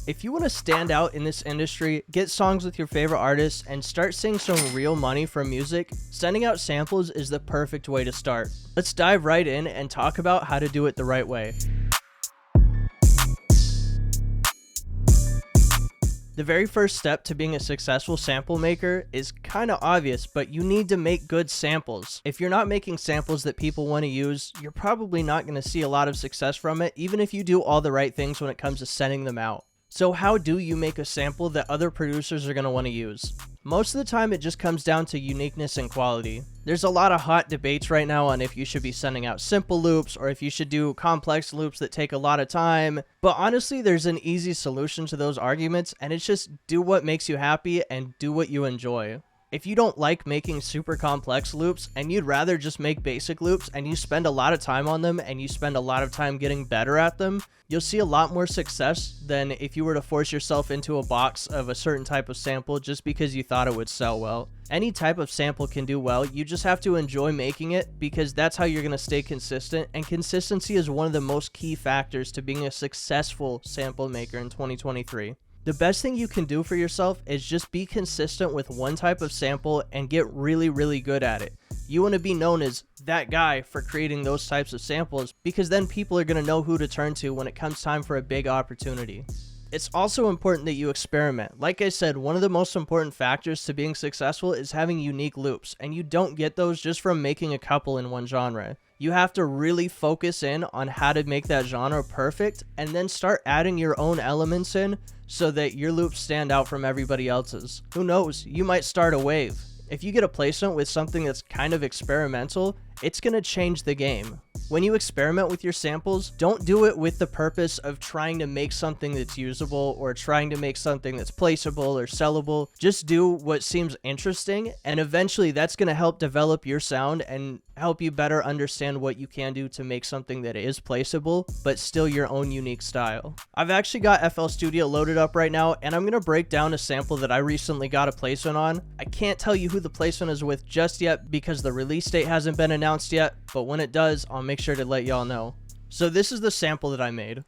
If you want to stand out in this industry, get songs with your favorite artists, and start seeing some real money from music, sending out samples is the perfect way to start. Let's dive right in and talk about how to do it the right way. The very first step to being a successful sample maker is kind of obvious, but you need to make good samples. If you're not making samples that people want to use, you're probably not going to see a lot of success from it, even if you do all the right things when it comes to sending them out. So how do you make a sample that other producers are going to want to use? Most of the time it just comes down to uniqueness and quality. There's a lot of hot debates right now on if you should be sending out simple loops or if you should do complex loops that take a lot of time. But honestly, there's an easy solution to those arguments, and it's just do what makes you happy and do what you enjoy. If you don't like making super complex loops and you'd rather just make basic loops and you spend a lot of time on them and you spend a lot of time getting better at them, you'll see a lot more success than if you were to force yourself into a box of a certain type of sample just because you thought it would sell well. Any type of sample can do well, you just have to enjoy making it because that's how you're going to stay consistent, and consistency is one of the most key factors to being a successful sample maker in 2023. The best thing you can do for yourself is just be consistent with one type of sample and get really, really good at it. You want to be known as that guy for creating those types of samples because then people are going to know who to turn to when it comes time for a big opportunity. It's also important that you experiment. Like I said, one of the most important factors to being successful is having unique loops, and you don't get those just from making a couple in one genre. You have to really focus in on how to make that genre perfect and then start adding your own elements in so that your loops stand out from everybody else's. Who knows, you might start a wave. If you get a placement with something that's kind of experimental, it's going to change the game. When you experiment with your samples, don't do it with the purpose of trying to make something that's usable or trying to make something that's placeable or sellable. Just do what seems interesting, and eventually that's going to help develop your sound and help you better understand what you can do to make something that is placeable, but still your own unique style. I've actually got FL Studio loaded up right now, and I'm going to break down a sample that I recently got a placement on. I can't tell you who the placement is with just yet because the release date hasn't been announced yet, but when it does, I'll make sure to let y'all know. So this is the sample that I made.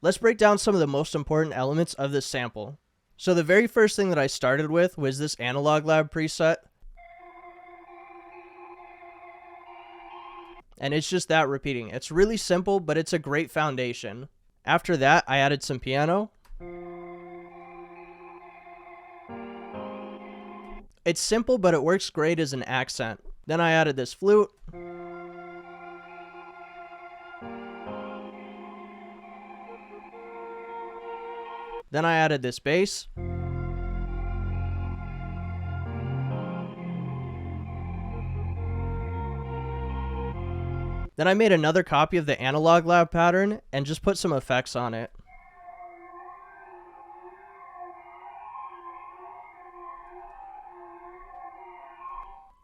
Let's break down some of the most important elements of this sample. So the very first thing that I started with was this Analog Lab preset. And it's just that repeating. It's really simple, but it's a great foundation. After that, I added some piano. It's simple, but it works great as an accent. Then I added this flute. Then I added this bass. Then I made another copy of the Analog Lab pattern and just put some effects on it.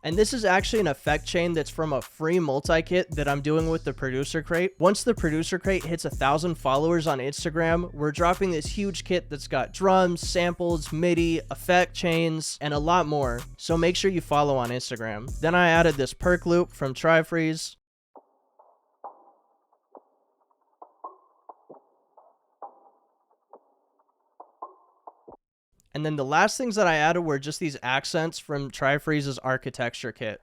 And this is actually an effect chain that's from a free multi-kit that I'm doing with the Producer Crate. Once the Producer Crate hits 1,000 followers on Instagram, we're dropping this huge kit that's got drums, samples, MIDI, effect chains, and a lot more. So make sure you follow on Instagram. Then I added this perk loop from Tri-Freeze. And then the last things that I added were just these accents from Tri-Freeze's Architecture kit.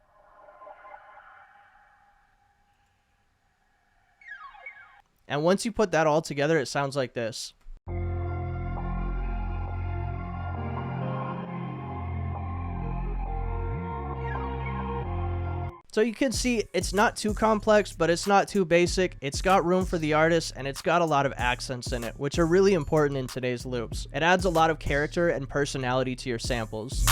And once you put that all together, it sounds like this. So you can see it's not too complex, but it's not too basic. It's got room for the artist, and it's got a lot of accents in it, which are really important in today's loops. It adds a lot of character and personality to your samples.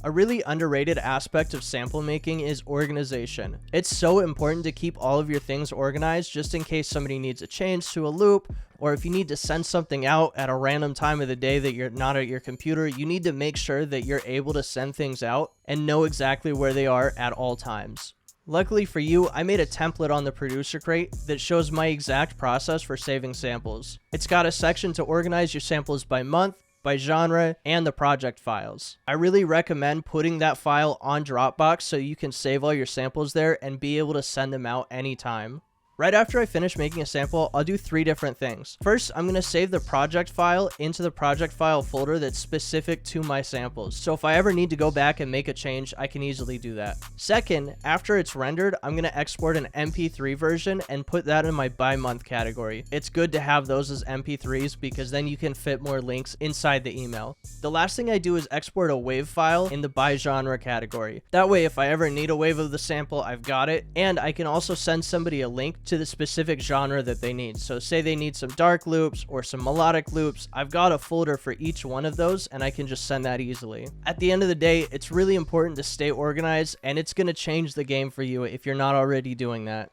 A really underrated aspect of sample making is organization. It's so important to keep all of your things organized just in case somebody needs a change to a loop, or if you need to send something out at a random time of the day that you're not at your computer, you need to make sure that you're able to send things out and know exactly where they are at all times. Luckily for you, I made a template on the Producer Crate that shows my exact process for saving samples. It's got a section to organize your samples by month, by genre, and the project files. I really recommend putting that file on Dropbox so you can save all your samples there and be able to send them out anytime. Right after I finish making a sample, I'll do 3 different things. First, I'm going to save the project file into the project file folder that's specific to my samples. So if I ever need to go back and make a change, I can easily do that. Second, after it's rendered, I'm going to export an MP3 version and put that in my by month category. It's good to have those as MP3s because then you can fit more links inside the email. The last thing I do is export a wave file in the by genre category. That way, if I ever need a wave of the sample, I've got it, and I can also send somebody a link to the specific genre that they need. So say they need some dark loops or some melodic loops, I've got a folder for each one of those and I can just send that easily. At the end of the day, it's really important to stay organized, and it's going to change the game for you if you're not already doing that.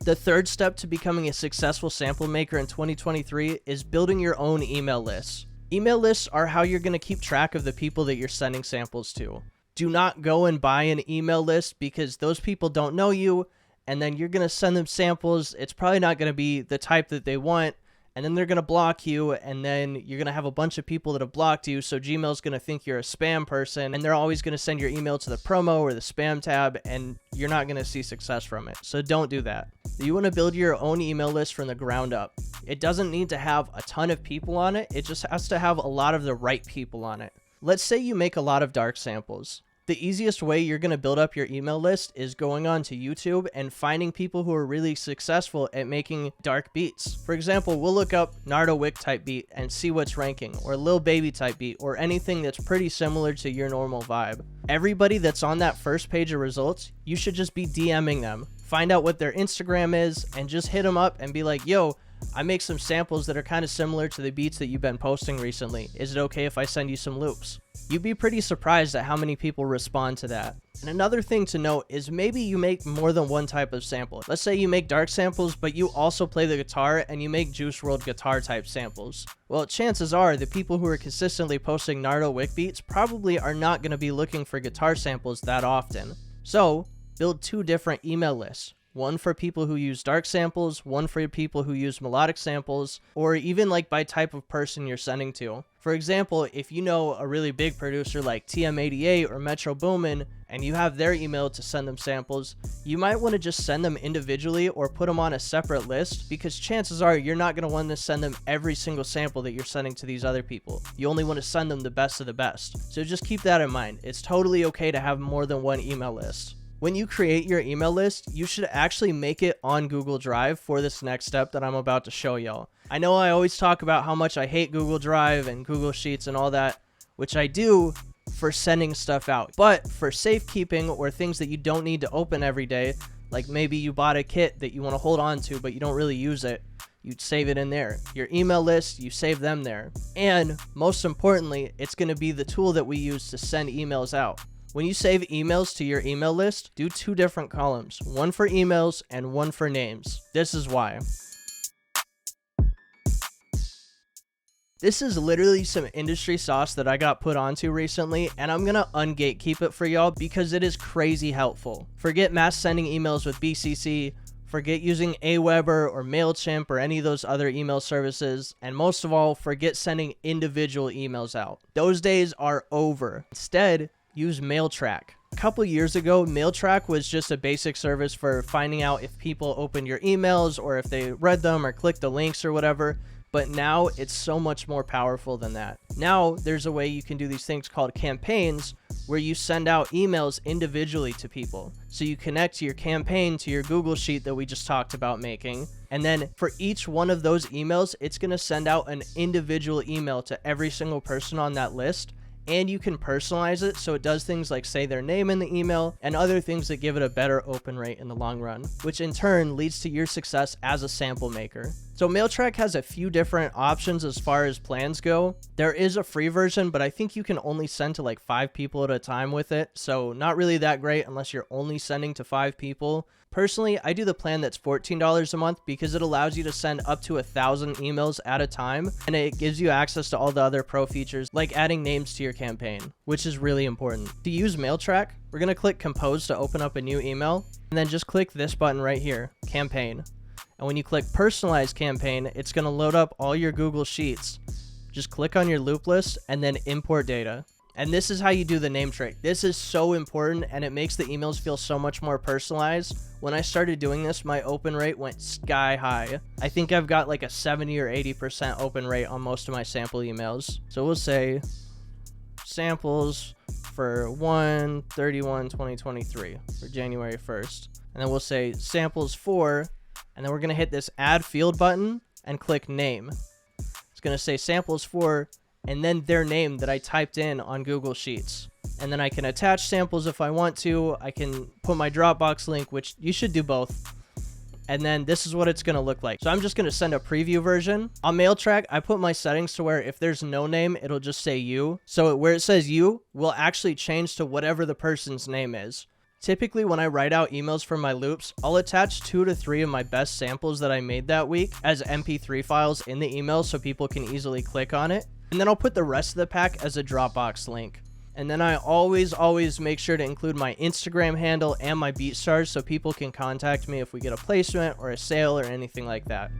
The third step to becoming a successful sample maker in 2023 is building your own email lists. Email lists are how you're going to keep track of the people that you're sending samples to. Do not go and buy an email list because those people don't know you, and then you're going to send them samples. It's probably not going to be the type that they want, and then they're going to block you, and then you're going to have a bunch of people that have blocked you, so Gmail's going to think you're a spam person, and they're always going to send your email to the promo or the spam tab, and you're not going to see success from it. So don't do that. You want to build your own email list from the ground up. It doesn't need to have a ton of people on it. It just has to have a lot of the right people on it. Let's say you make a lot of dark samples. The easiest way you're going to build up your email list is going on to YouTube and finding people who are really successful at making dark beats. For example, we'll look up Nardo Wick type beat and see what's ranking, or Lil Baby type beat, or anything that's pretty similar to your normal vibe. Everybody that's on that first page of results, you should just be DMing them. Find out what their Instagram is and just hit them up and be like, yo, I make some samples that are kind of similar to the beats that you've been posting recently. Is it okay if I send you some loops? You'd be pretty surprised at how many people respond to that. And another thing to note is maybe you make more than one type of sample. Let's say you make dark samples, but you also play the guitar and you make Juice WRLD guitar type samples. Well, chances are the people who are consistently posting Nardo Wick beats probably are not going to be looking for guitar samples that often. So, build 2 different email lists. One for people who use dark samples, one for people who use melodic samples, or even like by type of person you're sending to. For example, if you know a really big producer like TM88 or Metro Boomin, and you have their email to send them samples, you might want to just send them individually or put them on a separate list, because chances are you're not going to want to send them every single sample that you're sending to these other people. You only want to send them the best of the best. So just keep that in mind. It's totally okay to have more than one email list. When you create your email list, you should actually make it on Google Drive for this next step that I'm about to show y'all. I know I always talk about how much I hate Google Drive and Google Sheets and all that, which I do for sending stuff out. But for safekeeping or things that you don't need to open every day, like maybe you bought a kit that you want to hold on to but you don't really use it, you'd save it in there. Your email list, you save them there. And most importantly, it's going to be the tool that we use to send emails out. When you save emails to your email list, do 2 different columns, one for emails and one for names. This is why. This is literally some industry sauce that I got put onto recently, and I'm gonna un-gatekeep it for y'all because it is crazy helpful. Forget mass sending emails with BCC, forget using Aweber or MailChimp or any of those other email services, and most of all, forget sending individual emails out. Those days are over. Instead, use mailtrack. A couple years ago, mailtrack was just a basic service for finding out if people opened your emails or if they read them or clicked the links or whatever. But now it's so much more powerful than that. Now there's a way you can do these things called campaigns, where you send out emails individually to people. So you connect your campaign to your Google Sheet that we just talked about making. And then for each one of those emails, it's going to send out an individual email to every single person on that list. And you can personalize it so it does things like say their name in the email and other things that give it a better open rate in the long run, which in turn leads to your success as a sample maker. So mailtrack has a few different options as far as plans go. There is a free version, but I think you can only send to like 5 people at a time with it, so not really that great unless you're only sending to 5 people. Personally, I do the plan that's $14 a month because it allows you to send up to 1,000 emails at a time, and it gives you access to all the other pro features like adding names to your campaign, which is really important. To use mailtrack, we're going to click compose to open up a new email, and then just click this button right here, campaign. And when you click personalize campaign, it's going to load up all your Google Sheets. Just click on your loop list and then import data. And this is how you do the name trick. This is so important, and it makes the emails feel so much more personalized. When I started doing this, my open rate went sky high. I think I've got like a 70 or 80% open rate on most of my sample emails. So we'll say samples for 1/31/2023 for January 1st. And then we'll say samples for, and then we're going to hit this add field button and click name. It's going to say samples for, and then their name that I typed in on Google Sheets. And then I can attach samples if I want to. I can put my Dropbox link, which you should do both. And then this is what it's going to look like. So I'm just going to send a preview version. On mailtrack, I put my settings to where if there's no name, it'll just say you. So where it says you will actually change to whatever the person's name is. Typically, when I write out emails for my loops, I'll attach 2 to 3 of my best samples that I made that week as MP3 files in the email so people can easily click on it. And then I'll put the rest of the pack as a Dropbox link. And then I always make sure to include my Instagram handle and my BeatStars so people can contact me if we get a placement or a sale or anything like that.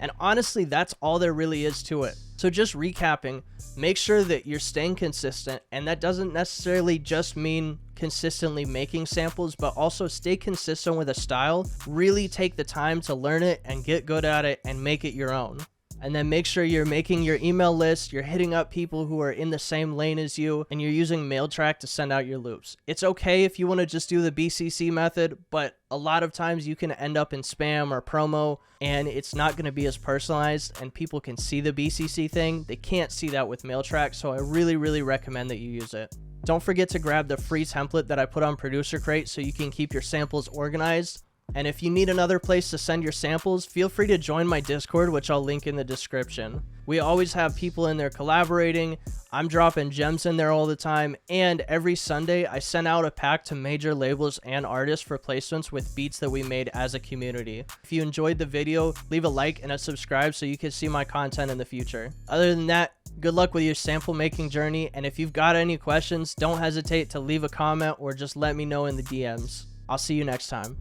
And honestly, that's all there really is to it. So just recapping, make sure that you're staying consistent, and that doesn't necessarily just mean consistently making samples, but also stay consistent with a style. Really take the time to learn it and get good at it and make it your own. And then make sure you're making your email list, you're hitting up people who are in the same lane as you, and you're using mailtrack to send out your loops. It's okay if you want to just do the BCC method, but a lot of times you can end up in spam or promo, and it's not going to be as personalized, and people can see the BCC thing. They can't see that with mailtrack, so I really recommend that you use it. Don't forget to grab the free template that I put on Producer Crate so you can keep your samples organized. And if you need another place to send your samples, feel free to join my Discord, which I'll link in the description. We always have people in there collaborating. I'm dropping gems in there all the time. And every Sunday, I send out a pack to major labels and artists for placements with beats that we made as a community. If you enjoyed the video, leave a like and a subscribe so you can see my content in the future. Other than that, good luck with your sample making journey. And if you've got any questions, don't hesitate to leave a comment or just let me know in the DMs. I'll see you next time.